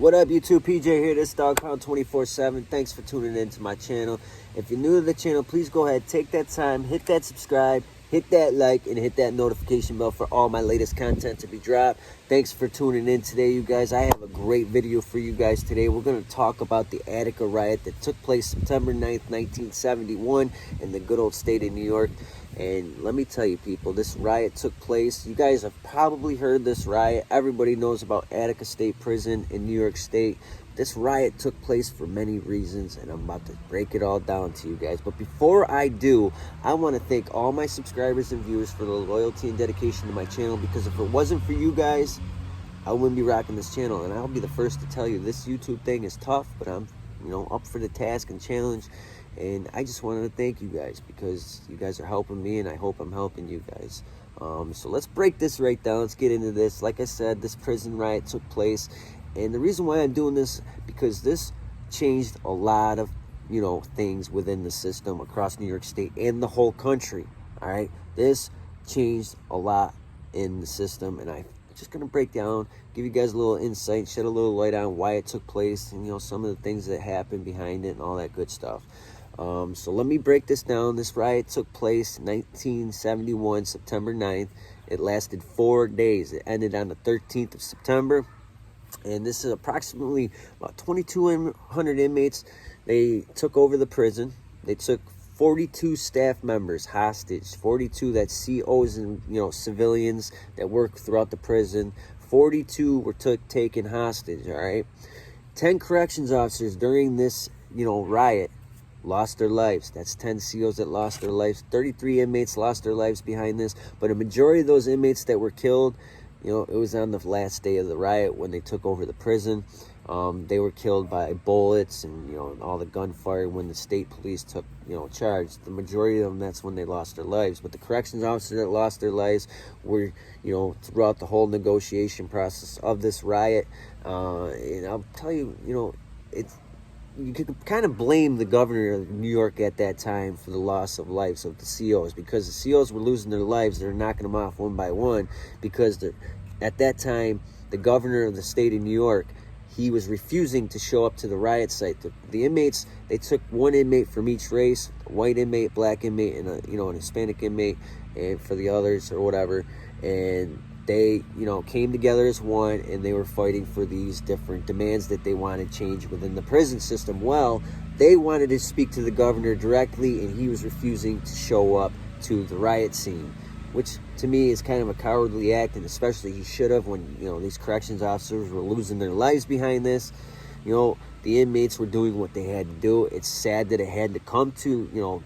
What up, YouTube? PJ here. This Dog Pound 24/7. Thanks for tuning in to my channel. If you're new to the channel, please go ahead, take that time, hit that subscribe, hit that like, and hit that notification bell for all my latest content to be dropped. Thanks for tuning in today, you guys. I have a great video for you guys today. We're going to talk about the Attica riot that took place September 9th, 1971 in the good old state of New York. And let me tell you, people, this riot took place. You guys have probably heard this riot. Everybody knows about Attica State Prison in New York State. This riot took place for many reasons, and I'm about to break it all down to you guys. But before I do, I want to thank all my subscribers and viewers for the loyalty and dedication to my channel, because if it wasn't for you guys, I wouldn't be rocking this channel. And I'll be the first to tell you, this YouTube thing is tough, but I'm up for the task and challenge. And I just wanted to thank you guys, because you guys are helping me, and I hope I'm helping you guys. So let's break this right down. Let's get into this. Like I said, this prison riot took place. And the reason why I'm doing this, because this changed a lot of, things within the system across New York State and the whole country. All right. This changed a lot in the system. And I'm just going to break down, give you guys a little insight, shed a little light on why it took place, and, some of the things that happened behind it and all that good stuff. So let me break this down. This riot took place 1971, September 9th. It lasted 4 days. It ended on the 13th of September. And this is approximately about 2,200 inmates. They took over the prison. They took 42 staff members hostage. 42, that's COs and, civilians that work throughout the prison. 42 were taken hostage, all right? 10 corrections officers during this, riot lost their lives. That's 10 COs that lost their lives. 33 inmates lost their lives behind this. But a majority of those inmates that were killed, it was on the last day of the riot when they took over the prison. They were killed by bullets and, all the gunfire when the state police took, charge. The majority of them, that's when they lost their lives. But the corrections officers that lost their lives were, throughout the whole negotiation process of this riot. And I'll tell you, you could kind of blame the governor of New York at that time for the loss of lives of the COs, because the COs were losing their lives. They're knocking them off one by one, because at that time, the governor of the state of New York, he was refusing to show up to the riot site. The inmates, they took one inmate from each race, a white inmate, black inmate, and an Hispanic inmate, and for the others or whatever. And they, came together as one, and they were fighting for these different demands that they wanted change within the prison system. Well, they wanted to speak to the governor directly, and he was refusing to show up to the riot scene, which to me is kind of a cowardly act, and especially he should have, when, these corrections officers were losing their lives behind this. The inmates were doing what they had to do. It's sad that it had to come to,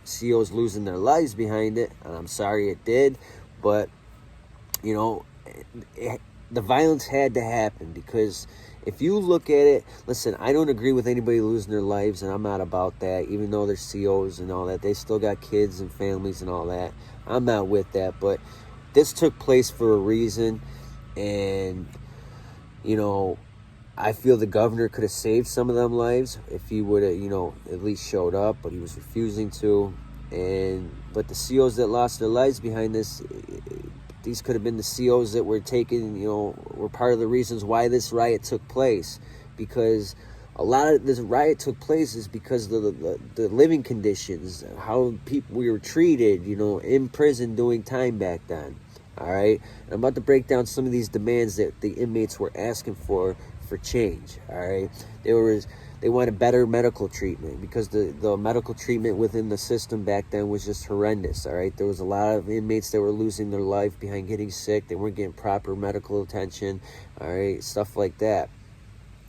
COs losing their lives behind it, and I'm sorry it did, but the violence had to happen, because if you look at it, listen, I don't agree with anybody losing their lives, and I'm not about that. Even though they're COs and all that, they still got kids and families and all that. I'm not with that, but this took place for a reason, and I feel the governor could have saved some of them lives if he would have, at least showed up, but he was refusing to. But the COs that lost their lives behind this, these could have been the COs that were taken, were part of the reasons why this riot took place. Because a lot of this riot took place is because of the living conditions, how we were treated, in prison doing time back then. All right? And I'm about to break down some of these demands that the inmates were asking for change. All right? They wanted better medical treatment, because the medical treatment within the system back then was just horrendous, all right? There was a lot of inmates that were losing their life behind getting sick. They weren't getting proper medical attention, all right? Stuff like that.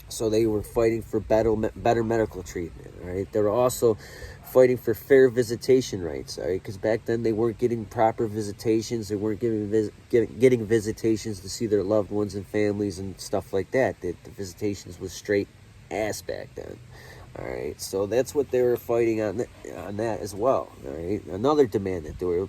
So they were fighting for better medical treatment, all right? They were also fighting for fair visitation rights, all right? Because back then they weren't getting proper visitations. They weren't getting visitations to see their loved ones and families and stuff like that. The visitations was straight ass back then. All right, so that's what they were fighting on that as well. All right, another demand that they were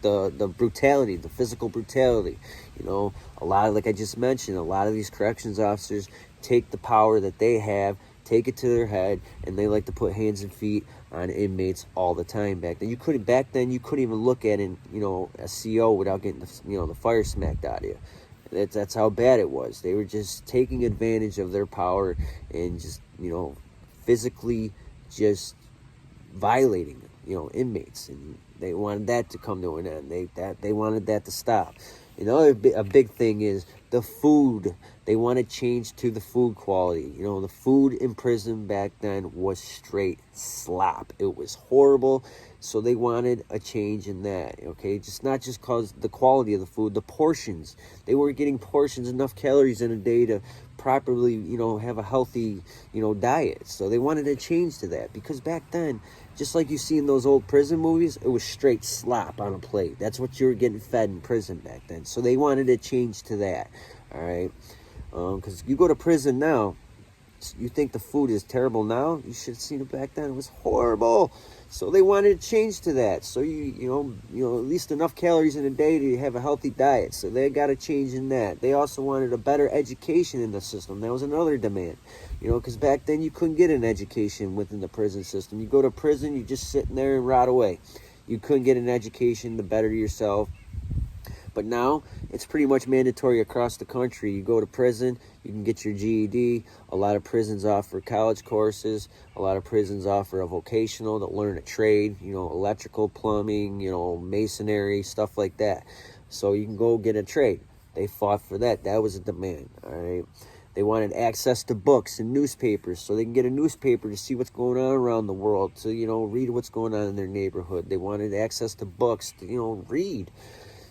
the brutality, the physical brutality. A lot of, like I just mentioned, a lot of these corrections officers take the power that they have, take it to their head, and they like to put hands and feet on inmates all the time. Back then you couldn't even look at a CO without getting the fire smacked out of you. That's how bad it was. They were just taking advantage of their power and just, physically just violating, inmates, and they wanted that to come to an end. They wanted that to stop. A big thing is the food. They want to change to the food quality. The food in prison back then was straight slop. It was horrible. So they wanted a change in that, okay? Not just cause the quality of the food, the portions. They weren't getting portions, enough calories in a day to properly, have a healthy, diet. So they wanted to change to that, because back then, just like you see in those old prison movies, it was straight slop on a plate. That's what you were getting fed in prison back then. So they wanted to change to that, all right? Because you go to prison now, you think the food is terrible now. You should have seen it back then. It was horrible. So they wanted to change to that. So you at least enough calories in a day to have a healthy diet. So they got to change in that. They also wanted a better education in the system. That was another demand. Because back then you couldn't get an education within the prison system. You go to prison, you just sit in there and rot away. You couldn't get an education to better yourself. But now, it's pretty much mandatory across the country. You go to prison, you can get your GED. A lot of prisons offer college courses. A lot of prisons offer a vocational to learn a trade, electrical, plumbing, masonry, stuff like that. So you can go get a trade. They fought for that. That was a demand, all right? They wanted access to books and newspapers, so they can get a newspaper to see what's going on around the world, to, read what's going on in their neighborhood. They wanted access to books to, read.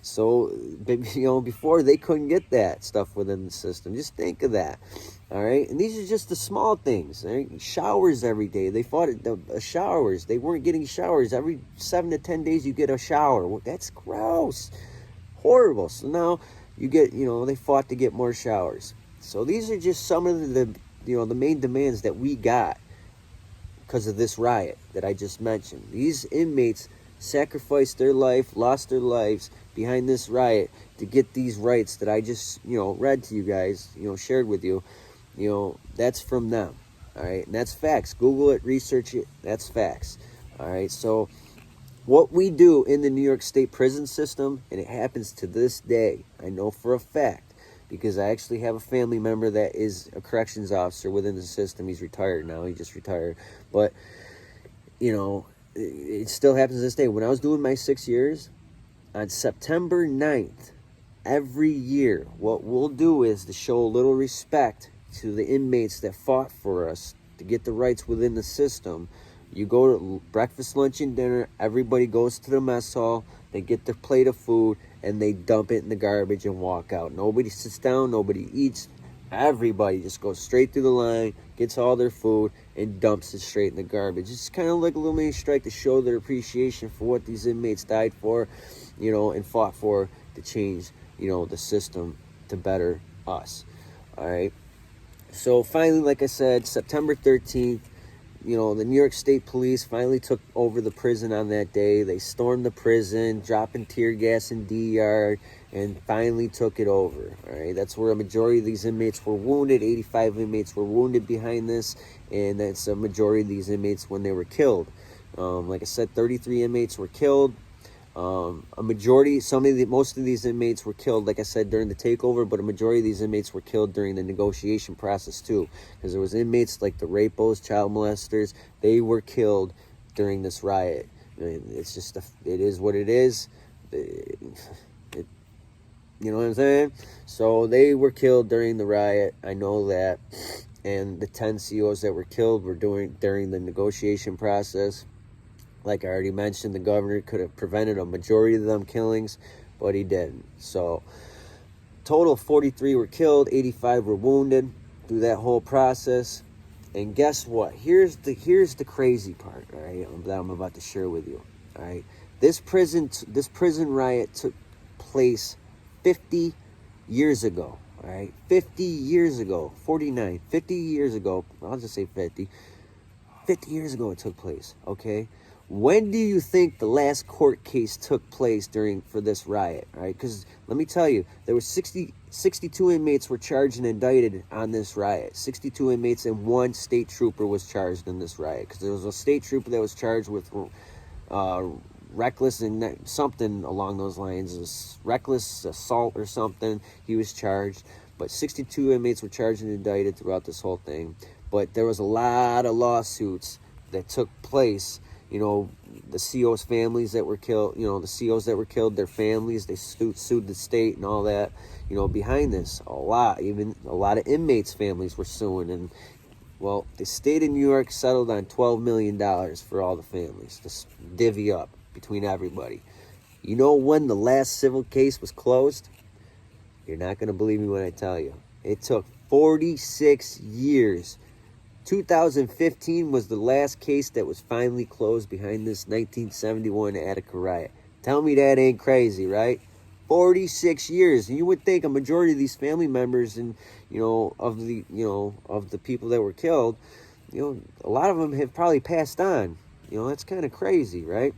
So, before they couldn't get that stuff within the system. Just think of that, all right? And these are just the small things, right? Showers every day. They fought the showers. They weren't getting showers. Every 7 to 10 days you get a shower. Well, that's gross. Horrible. So now you get, they fought to get more showers. So these are just some of the main demands that we got because of this riot that I just mentioned. These inmates sacrificed their life, lost their lives behind this riot to get these rights that I just, read to you guys, shared with you. That's from them, all right? And that's facts. Google it, research it. That's facts, all right? So what we do in the New York State prison system, and it happens to this day, I know for a fact, because I actually have a family member that is a corrections officer within the system. He's retired now. He just retired. But, it still happens to this day. When I was doing my 6 years, on September 9th, every year, what we'll do is to show a little respect to the inmates that fought for us to get the rights within the system. You go to breakfast, lunch, and dinner. Everybody goes to the mess hall. They get their plate of food, and they dump it in the garbage and walk out. Nobody sits down. Nobody eats. Everybody just goes straight through the line, gets all their food, and dumps it straight in the garbage. It's kind of like a little mini strike to show their appreciation for what these inmates died for, and fought for to change, the system to better us. All right. So finally, like I said, September 13th, the New York State Police finally took over the prison on that day. They stormed the prison, dropping tear gas in D yard, and finally took it over. All right, that's where a majority of these inmates were wounded. 85 inmates were wounded behind this, and that's a majority of these inmates when they were killed. Like I said, 33 inmates were killed. A majority, most of these inmates were killed, like I said, during the takeover, but a majority of these inmates were killed during the negotiation process too, because there was inmates like the rapos, child molesters. They were killed during this riot. It's just, it is what it is. You know what I'm saying? So they were killed during the riot. I know that. And the 10 COs that were killed were during the negotiation process. Like I already mentioned, the governor could have prevented a majority of them killings, but he didn't. So, total 43 were killed, 85 were wounded through that whole process. And guess what? Here's the crazy part, all right, that I'm about to share with you. All right, this prison riot took place 50 years ago. All right, 50 years ago, 49, 50 years ago. I'll just say 50. 50 years ago it took place. Okay. When do you think the last court case took place for this riot? All right, because let me tell you, there were 62 inmates were charged and indicted on this riot. 62 inmates and one state trooper was charged in this riot, because there was a state trooper that was charged with reckless and something along those lines. It was reckless assault or something. He was charged, but 62 inmates were charged and indicted throughout this whole thing. But there was a lot of lawsuits that took place. You know, the COs' families that were killed, you know, the COs that were killed, their families, they sued the state and all that. You know, behind this, even a lot of inmates' families were suing. And, well, the state of New York settled on $12 million for all the families to divvy up between everybody. You know when the last civil case was closed? You're not going to believe me when I tell you. It took 46 years. 2015 was the last case that was finally closed behind this 1971 Attica riot. Tell me that ain't crazy, right? 46 years. And you would think a majority of these family members and, you know, of the people that were killed, you know, a lot of them have probably passed on. You know, that's kind of crazy, right?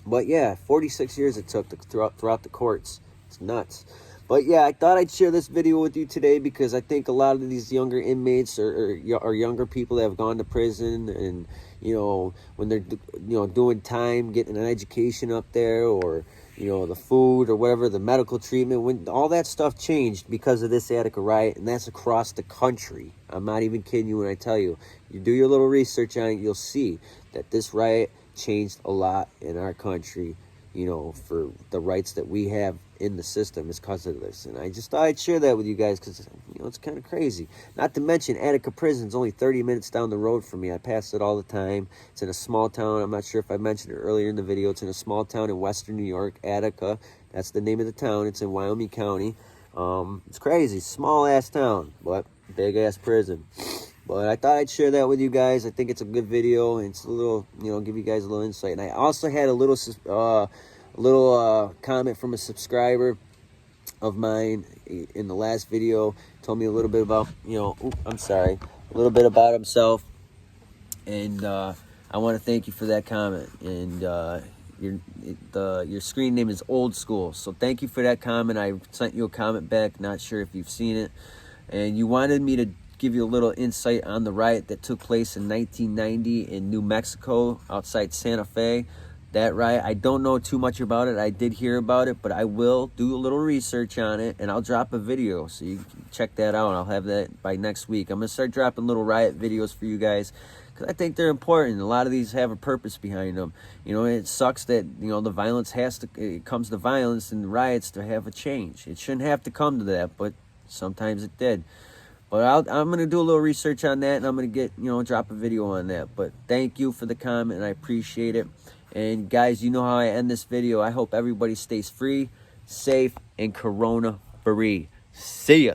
But yeah, 46 years it took throughout the courts. It's nuts. But yeah, I thought I'd share this video with you today because I think a lot of these younger inmates or younger people that have gone to prison and, you know, when they're, you know, doing time, getting an education up there, or, you know, the food or whatever, the medical treatment, when all that stuff changed because of this Attica riot, and that's across the country. I'm not even kidding you when I tell you. You do your little research on it, you'll see that this riot changed a lot in our country, you know, for the rights that we have in the system is because of this. And I just thought I'd share that with you guys because, you know, it's kind of crazy. Not to mention, Attica Prison is only 30 minutes down the road from me. I pass it all the time. It's in a small town. I'm not sure if I mentioned it earlier in the video. It's in a small town in western New York, Attica. That's the name of the town. It's in Wyoming County. It's crazy. Small-ass town, but big-ass prison. But I thought I'd share that with you guys. I think it's a good video, and it's a little, you know, give you guys a little insight. And I also had a little comment from a subscriber of mine in the last video. Told me a little bit about, you know, a little bit about himself. And I want to thank you for that comment. And your screen name is Old School. So thank you for that comment. I sent you a comment back. Not sure if you've seen it. And you wanted me to give you a little insight on the riot that took place in 1990 in New Mexico outside Santa Fe. That riot, I don't know too much about it. I did hear about it, but I will do a little research on it, and I'll drop a video so you can check that out. I'll have that by next week. I'm going to start dropping little riot videos for you guys because I think they're important. A lot of these have a purpose behind them. You know, it sucks that, you know, the violence it comes to violence and riots to have a change. It shouldn't have to come to that, but sometimes it did. But I'm going to do a little research on that, and I'm going to drop a video on that. But thank you for the comment, and I appreciate it. And guys, you know how I end this video. I hope everybody stays free, safe, and corona-free. See ya.